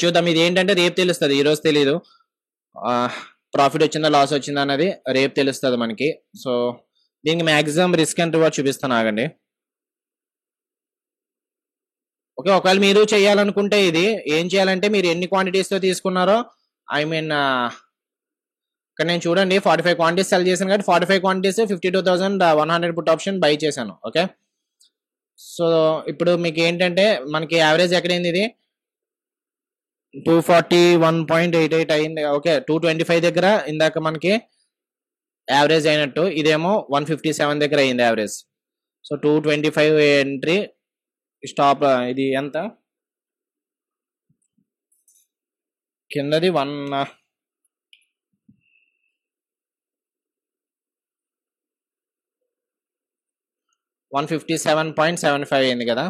చూద్దాం. ఇది ఏంటంటే రేపు తెలుస్తుంది, ఈ రోజు తెలీదు. ప్రాఫిట్ వచ్చిందా లాస్ వచ్చిందా అనేది రేపు తెలుస్తుంది మనకి. సో దీనికి మాక్సిమం రిస్క్ అండ్ రివార్డ్ చూపిస్తాను, ఆగండి. ఓకే, ఒకవేళ మీరు చేయాలనుకుంటే ఇది ఏం చేయాలంటే మీరు ఎన్ని క్వాంటిటీస్ తో తీసుకున్నారో, ఐ మీన్ ఇక్కడ నేను చూడండి 45 క్వాంటిటీస్ సెల్ చేశాను కాబట్టి 45 క్వాంటిటీస్ 52,100 పుట్ ఆప్షన్ బై చేశాను. ఓకే, సో ఇప్పుడు మీకు ఏంటంటే మనకి యావరేజ్ ఎక్కడైంది, ఇది 241.88 అయింది. ఓకే, 225 దగ్గర ఇందాక మనకి యావరేజ్ అయినట్టు, ఇదేమో 157 దగ్గర అయింది యావరేజ్. So 225 entry stop. ఇది ఎంత కిందది 157.75 అయింది కదా,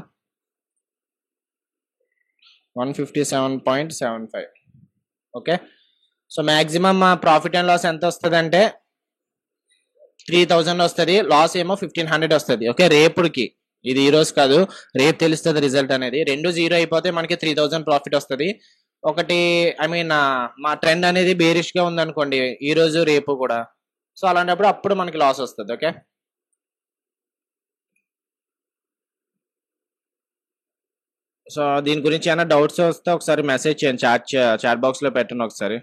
157.75. Okay, so maximum profit and loss ఎంత వస్తుంది అంటే 3,000 వస్తుంది, లాస్ ఏమో 1,500 వస్తుంది. ఓకే, రేపుడికి, ఇది ఈ రోజు కాదు, రేపు తెలుస్తుంది రిజల్ట్ అనేది. 2 జీరో అయిపోతే మనకి 3,000 ప్రాఫిట్ వస్తుంది. ఒకటి ఐ మీన్ మా ట్రెండ్ అనేది బేరిష్ గా ఉంది అనుకోండి ఈ రోజు రేపు కూడా, సో అలాంటప్పుడు అప్పుడు మనకి లాస్ వస్తుంది. ఓకే, సో దీని గురించి ఏమైనా డౌట్స్ వస్తే ఒకసారి మెసేజ్ చేయండి, చాట్ బాక్స్ లో పెట్టండి ఒకసారి.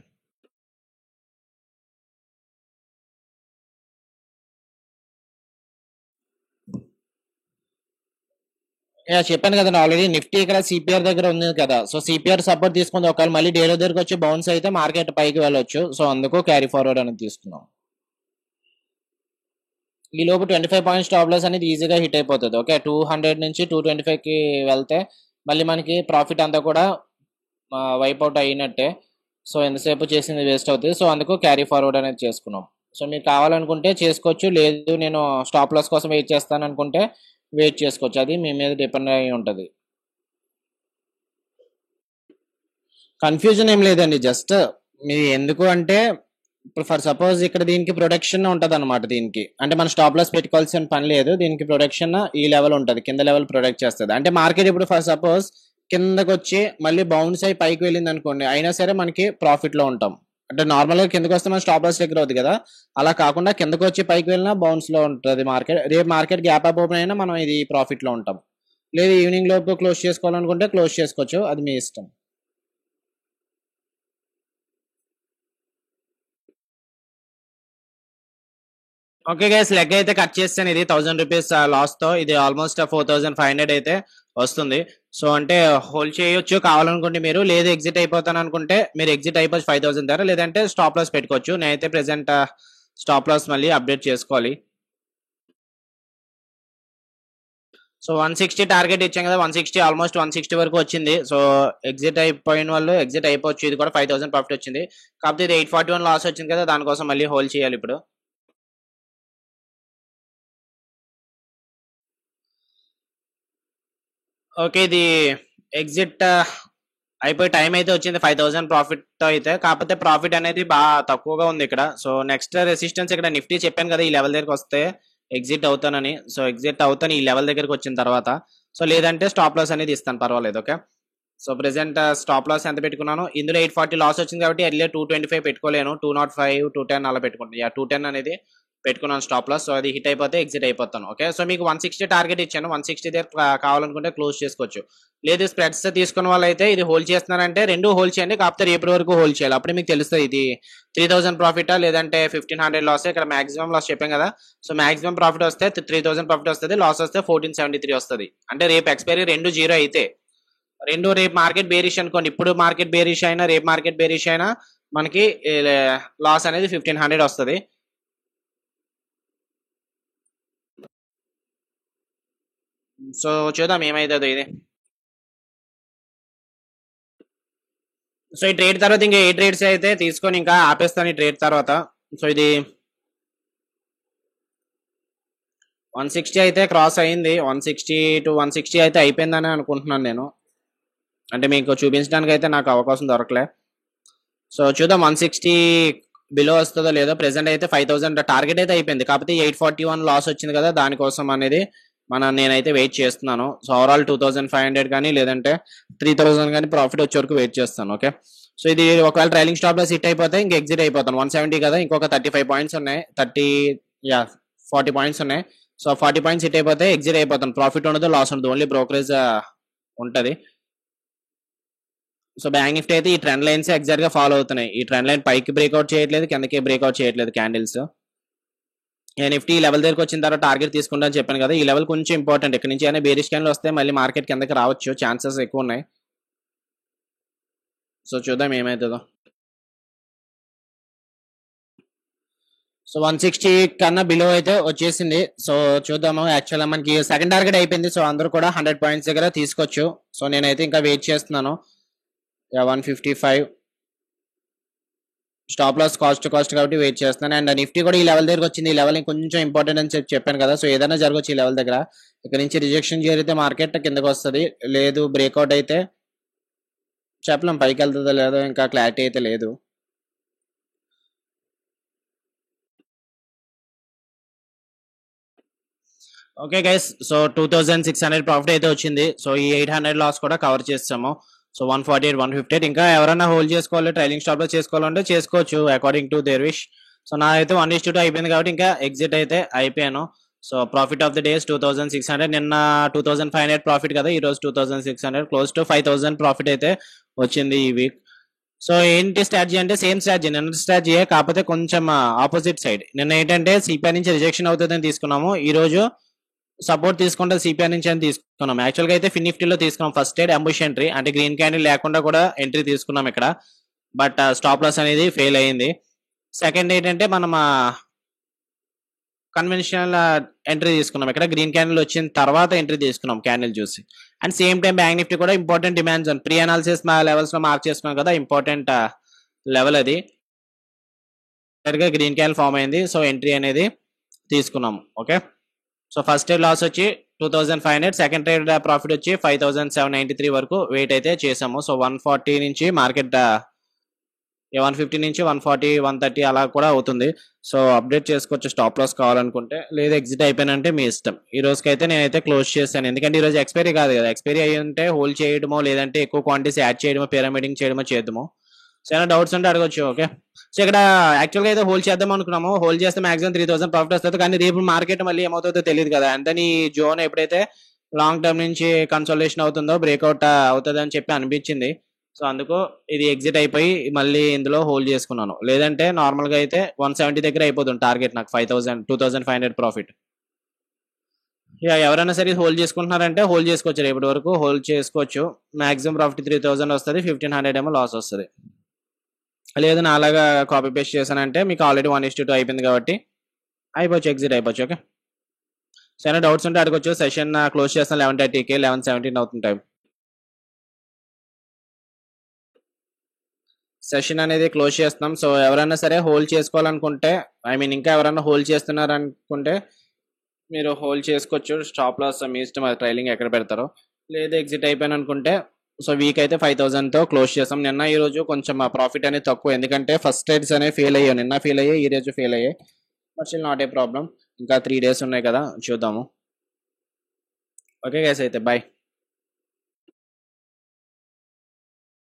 చెప్పాను కదండి ఆల్రెడీ, నిఫ్టీ ఇక్కడ సిపిఆర్ దగ్గర ఉంది కదా, సో సిపిఆర్ సపోర్ట్ తీసుకుంది. ఒకవేళ మళ్ళీ డేలో దగ్గరకు వచ్చి బౌన్స్ అయితే మార్కెట్ పైకి వెళ్ళొచ్చు. సో అందుకు క్యారీ ఫార్వర్డ్ అనేది తీసుకున్నాం. ఈ లోపు 25 పాయింట్ స్టాప్ లాస్ అనేది ఈజీగా హిట్ అయిపోతుంది. ఓకే, 200 నుంచి 225 కి వెళ్తే మళ్ళీ మనకి ప్రాఫిట్ అంతా కూడా వైప్ అవుట్ అయినట్టే. సో ఎంతసేపు చేసింది వేస్ట్ అవుతుంది. సో అందుకు క్యారీ ఫార్వర్డ్ అనేది చేసుకున్నాం. సో మీరు కావాలనుకుంటే చేసుకోవచ్చు, లేదు నేను స్టాప్ లాస్ కోసం వెయిట్ చేస్తాను అనుకుంటే వెయిట్ చేసుకోవచ్చు, అది మీ మీద డిపెండ్ అయి ఉంటుంది. కన్ఫ్యూజన్ ఏం లేదండి, జస్ట్ మీరు ఎందుకు అంటే ఇప్పుడు ఫర్ సపోజ్ ఇక్కడ దీనికి ప్రొడక్షన్ ఉంటుంది అనమాట. దీనికి అంటే మన స్టాప్ లాస్ పెట్టుకోవాల్సిన పని లేదు, దీనికి ప్రొడక్షన్ ఈ లెవెల్ ఉంటుంది, కింద లెవెల్ ప్రొడక్ట్ చేస్తుంది. అంటే మార్కెట్ ఇప్పుడు ఫర్ సపోజ్ కిందకు వచ్చి మళ్ళీ బౌన్స్ అయి పైకి వెళ్ళింది అనుకోండి, అయినా సరే మనకి ప్రాఫిట్ లో ఉంటాం. అంటే నార్మల్ గా కిందకు వస్తే మన స్టాప్ లాస్ దగ్గర అవుతుంది కదా, అలా కాకుండా కిందకు వచ్చి పైకి వెళ్ళినా బౌన్స్ లో ఉంటుంది మార్కెట్. రేపు మార్కెట్ గ్యాప్ అప్ ఓపెన్ అయినా మనం ఇది ప్రాఫిట్ లో ఉంటాం. లేదు ఈవినింగ్ లోపు క్లోజ్ చేసుకోవాలనుకుంటే క్లోజ్ చేసుకోవచ్చు, అది మీ ఇష్టం. ఓకే గైస్, లెగ్ అయితే కట్ చేస్తాను. ఇది 1000 రూపీస్ లాస్ తో ఇది ఆల్మోస్ట్ 4,500 అయితే వస్తుంది. సో అంటే హోల్డ్ చేయొచ్చు కావాలనుకుంటే మీరు, లేదు ఎగ్జిట్ అయిపోతాను అనుకుంటే మీరు ఎగ్జిట్ అయిపోవచ్చు 5,000 ధర, లేదంటే స్టాప్ లాస్ పెట్టుకోవచ్చు. నేనైతే ప్రెసెంట్ స్టాప్ లాస్ మళ్ళీ అప్డేట్ చేసుకోవాలి. సో 160 టార్గెట్ ఇచ్చాం కదా, 160 ఆల్మోస్ట్ 160 వరకు వచ్చింది. సో ఎగ్జిట్ అయిపోయిన వాళ్ళు ఎగ్జిట్ అయిపోవచ్చు, ఇది కూడా 5,000 ప్రాఫిట్ వచ్చింది. కాకపోతే ఇది 841 లాస్ వచ్చింది కదా, దానికోసం మళ్ళీ హోల్డ్ చేయాలి ఇప్పుడు. ఓకే, ఇది ఎగ్జిట్ అయిపోయి టైం అయితే వచ్చింది 5,000 ప్రాఫిట్ అయితే. కాకపోతే ప్రాఫిట్ అనేది బాగా తక్కువగా ఉంది ఇక్కడ. సో నెక్స్ట్ రెసిస్టెన్స్ ఇక్కడ నిఫ్టీ చెప్పాను కదా, ఈ లెవెల్ దగ్గరకు వస్తే ఎగ్జిట్ అవుతానని. సో ఎగ్జిట్ అవుతాను ఈ లెవెల్ దగ్గరకు వచ్చిన తర్వాత. సో లేదంటే స్టాప్ లాస్ అనేది ఇస్తాను, పర్వాలేదు. Okay, so present stop loss ఎంత పెట్టుకున్నాను, ఇందులో 840 లాస్ వచ్చింది కాబట్టి ఎర్లీ 225 పెట్టుకోలేను, 205 210 అలా పెట్టుకుంటాను. 210 అనేది పెట్టుకున్నాను స్టాప్ లాస్. సో అది హిట్ అయిపోతే ఎగ్జిట్ అయిపోతాను. ఓకే, సో మీకు 160 టార్గెట్ ఇచ్చాను, 160 దగ్గర కావాలనుకుంటే క్లోజ్ చేసుకోవచ్చు. లేదు స్ప్రెడ్స్ తీసుకున్న వాళ్ళు అయితే ఇది హోల్డ్ చేస్తున్నారంటే రెండు హోల్డ్ చేయండి, కాకపోతే రేపటి వరకు హోల్డ్ చేయాలి. అప్పుడే మీకు తెలుస్తుంది ఇది 3,000 ప్రాఫిటా లేదంటే 1,500 లాస్. ఇక్కడ మాక్సిమం లాస్ చెప్పాం కదా, సో మాక్సిమం ప్రాఫిట్ వస్తే 3,000 ప్రాఫిట్ వస్తుంది, లాస్ వస్తే 1,473 వస్తుంది. అంటే రేపు ఎక్స్పైరీ 2 జీరో అయితే, రెండు రేపు మార్కెట్ బేరిష్ అనుకోండి, ఇప్పుడు మార్కెట్ బేరిష్ అయినా రేపు మార్కెట్ బేరిష్ అయినా మనకి లాస్ అనేది 1,500 వస్తుంది. సో చూద్దాం ఏమైతుందో ఇది. సో ఈ ట్రేడ్ తర్వాత ఇంకా ఏ ట్రేడ్స్ అయితే తీసుకొని ఇంకా ఆపేస్తాను ఈ ట్రేడ్ తర్వాత. సో ఇది 160 అయితే క్రాస్ అయింది. 160 to 160 అయితే అయిపోయిందని అనుకుంటున్నాను నేను. అంటే మీకు చూపించడానికి అయితే నాకు అవకాశం దొరకలే. సో చూద్దాం 160 బిలో వస్తుందో లేదో. ప్రెసెంట్ అయితే 5000 టార్గెట్ అయితే అయిపోయింది. కాకపోతే 841 లాస్ వచ్చింది కదా, దానికోసం అనేది నేనైతే వెయిట్ చేస్తున్నాను. సో ఓవరాల్ 2500 కానీ లేదంటే 3000 కానీ ప్రాఫిట్ వచ్చే వరకు వెయిట్ చేస్తాను. ఓకే, సో ఇది ఒకవేళ ట్రైలింగ్ స్టాప్ లో హిట్ అయిపోతే ఇంక ఎగ్జిట్ అయిపోతాను. 170 కదా, ఇంకొక 35 పాయింట్స్ ఉన్నాయి. 40 పాయింట్స్ ఉన్నాయి. సో 40 పాయింట్స్ హిట్ అయిపోతే ఎగ్జిట్ అయిపోతాను. ప్రాఫిట్ ఉండదు, లాస్ ఉండదు, ఓన్లీ బ్రోకరేజ్ ఉంటుంది. సో బ్యాంక్ నిఫ్టీ అయితే ఈ ట్రెండ్ లైన్స్ ఎగ్జాక్ట్ గా ఫాలో అవుతున్నాయి. ఈ ట్రెండ్ లైన్ పైకి బ్రేక్అవుట్ చేయట్లేదు, కిందకి బ్రేక్అవుట్ చేయట్లేదు క్యాండిల్స్. నేను నిఫ్టీ ఈ లెవెల్ దగ్గరకు వచ్చిన తర్వాత టార్గెట్ తీసుకుంటా అని చెప్పాను కదా, ఈ లెవెల్ కొంచెం ఇంపార్టెంట్. ఇక్కడ నుంచి అయినా బేరిష్ క్యాండిల్ వస్తే మళ్ళీ మార్కెట్ కిందకి రావచ్చు, ఛాన్సెస్ ఎక్కువ ఉన్నాయి. సో చూద్దాం ఏమవుతుందో. సో 160 కన్నా బిలో అయితే వచ్చేసింది. సో చూద్దాము. యాక్చువల్గా మనకి సెకండ్ టార్గెట్ అయిపోయింది. సో అందరూ కూడా 100 పాయింట్స్ దగ్గర తీసుకోవచ్చు. సో నేనైతే ఇంకా వెయిట్ చేస్తున్నాను. 155 stop loss cost to cost కాబట్టి వెయిట్ చేస్తున్నాను. అండ్ నిఫ్టీ కూడా ఈ లెవెల్ దగ్గరకు వచ్చింది. ఈ లెవెల్ కొంచెం ఇంపార్టెంట్ అని చెప్పాను కదా. సో ఏదైనా జరగవచ్చు ఈ లెవెల్ దగ్గర. ఇక్కడ నుంచి రిజెక్షన్ జరిగితే మార్కెట్ కిందకు వస్తుంది, లేదు బ్రేక్అవుట్ అయితే చెప్పలేం పైకి వెళ్తుందో లేదో, ఇంకా క్లారిటీ అయితే లేదు. ఓకే గైస్, సో 2600 ప్రాఫిట్ అయితే వచ్చింది. సో ఈ 800 లాస్ కూడా కవర్ చేస్తాము. సో 148, 158 ఇంకా ఎవరైనా హోల్డ్ చేసుకోవాలి, ట్రైలింగ్ స్టాప్ లో చేసుకోవాలంటే చేసుకోవచ్చు according to their wish. So నా అయితే 1:2 అయిపోయింది కాబట్టి ఇంకా ఎగ్జిట్ అయితే అయిపోయాను. So profit of the days 2600. నిన్న 2500 ప్రాఫిట్ కదా, ఈ రోజు 2600, క్లోజ్ టు 5000 ప్రాఫిట్ అయితే వచ్చింది ఈ వీక్. సో ఏంటి స్ట్రాటజీ అంటే సేమ్ స్ట్రాటజీ, నిన్న స్ట్రాటజీ, కాకపోతే కొంచెం ఆపోజిట్ సైడ్. నిన్న ఏంటంటే సిపిఐ నుంచి రిజెక్షన్ అవుతుందని తీసుకున్నాము, ఈ రోజు సపోర్ట్ తీసుకుంటే సిపిఐ నుంచి అని తీసుకున్నాం. యాక్చువల్గా అయితే ఫిన్ నిఫ్టీలో తీసుకున్నాం ఫస్ట్ ట్రేడ్ అంబుష్ ఎంట్రీ, అంటే గ్రీన్ క్యాండిల్ లేకుండా కూడా ఎంట్రీ తీసుకున్నాం ఇక్కడ. బట్ స్టాప్ లాస్ అనేది ఫెయిల్ అయ్యింది. సెకండ్ ఏంటంటే మనం కన్వెన్షనల్ ఎంట్రీ తీసుకున్నాం, ఇక్కడ గ్రీన్ క్యాండిల్ వచ్చిన తర్వాత ఎంట్రీ తీసుకున్నాం క్యాండిల్ చూసి. And same time bank Nifty కూడా important demand zone pre analysis levels లో మార్క్ చేసుకున్నాం కదా, ఇంపార్టెంట్ లెవెల్ అది. గ్రీన్ క్యాండిల్ ఫామ్ అయింది, సో ఎంట్రీ అనేది తీసుకున్నాం. Okay, so first trade loss వచ్చి 2500, సెకండ్ ట్రేడ్ ప్రాఫిట్ వచ్చి 5793 వరకు వెయిట్ అయితే చేసాము. సో 140 నుంచి మార్కెట్ 150 నుంచి 140, 130 అలా కూడా అవుతుంది. సో అప్డేట్ చేసుకోవచ్చు స్టాప్ లాస్ కావాలనుకుంటే, లేదా ఎగ్జిట్ అయిపోయినంటే మీ ఇష్టం. ఈ రోజుకి అయితే నేనైతే క్లోజ్ చేశాను, ఎందుకంటే ఈ రోజు ఎక్స్పైరీ కాదు కదా. ఎక్స్పైరీ అయ్యి ఉంటే హోల్డ్ చేయడమో లేదంటే ఎక్కువ క్వాంటిటీస్ యాడ్ చేయడమో పిరమిడింగ్ చేయడమో చేద్దాము. సో ఏమైనా డౌట్స్ ఉంటే అడగొచ్చు. ఓకే, సో ఇక్కడ యాక్చువల్గా అయితే హోల్డ్ చేద్దాం అనుకున్నాము, హోల్డ్ చేస్తే మాక్సిమం 3000 ప్రాఫిట్ వస్తుంది. కానీ రేపు మార్కెట్ మళ్ళీ ఏమవుతుందో తెలియదు కదా. అంతే ఈ జోన్ ఎప్పుడైతే లాంగ్ టర్మ్ నుంచి కన్సల్టేషన్ అవుతుందో బ్రేక్అవుట్ అవుతుంది అని చెప్పి అనిపించింది. సో అందుకు ఇది ఎగ్జిట్ అయిపోయి మళ్ళీ ఇందులో హోల్డ్ చేసుకున్నాను. లేదంటే నార్మల్గా అయితే 170 దగ్గర అయిపోతుంది టార్గెట్ నాకు 2500 ప్రాఫిట్. ఎవరైనా సరే హోల్డ్ చేసుకుంటున్నారంటే హోల్డ్ చేసుకోవచ్చు, రేపటి వరకు హోల్డ్ చేసుకోవచ్చు. మాక్సిమం ప్రాఫిట్ 3000 వస్తుంది, 1500 ఏమో లాస్ వస్తుంది. లేదు నా అలాగా కాపీ పేస్ట్ చేశానంటే మీకు ఆల్రెడీ 1:2 అయిపోయింది కాబట్టి అయిపోవచ్చు, ఎగ్జిట్ అయిపోవచ్చు. ఓకే, సో ఏమైనా డౌట్స్ ఉంటే అడగొచ్చు. సెషన్ క్లోజ్ చేస్తాను 11:30కి, 11:17 అవుతుంది టైం. సెషన్ అనేది క్లోజ్ చేస్తున్నాం. సో ఎవరైనా సరే హోల్డ్ చేసుకోవాలనుకుంటే, ఇంకా ఎవరైనా హోల్డ్ చేస్తున్నారనుకుంటే మీరు హోల్డ్ చేసుకోవచ్చు. స్టాప్ లాస్ మీ ఇష్టం, అది ట్రైలింగ్ ఎక్కడ పెడతారో. లేదా ఎగ్జిట్ అయిపోయాను అనుకుంటే సో వీక్ అయితే 5000తో క్లోజ్ చేస్తాం. నిన్న ఈ రోజు కొంచెం ప్రాఫిట్ అనేది తక్కువ, ఎందుకంటే ఫస్ట్ ట్రేడ్స్ అనేవి ఫెయిల్ అయ్యాయి. నిన్న ఫెయిల్ అయ్యాయి, ఈ రోజు ఫెయిల్ అయ్యాయి. But still not a problem, ఇంకా 3 days ఉన్నాయి కదా, చూద్దాము. ఓకే గైస్, అయితే బాయ్.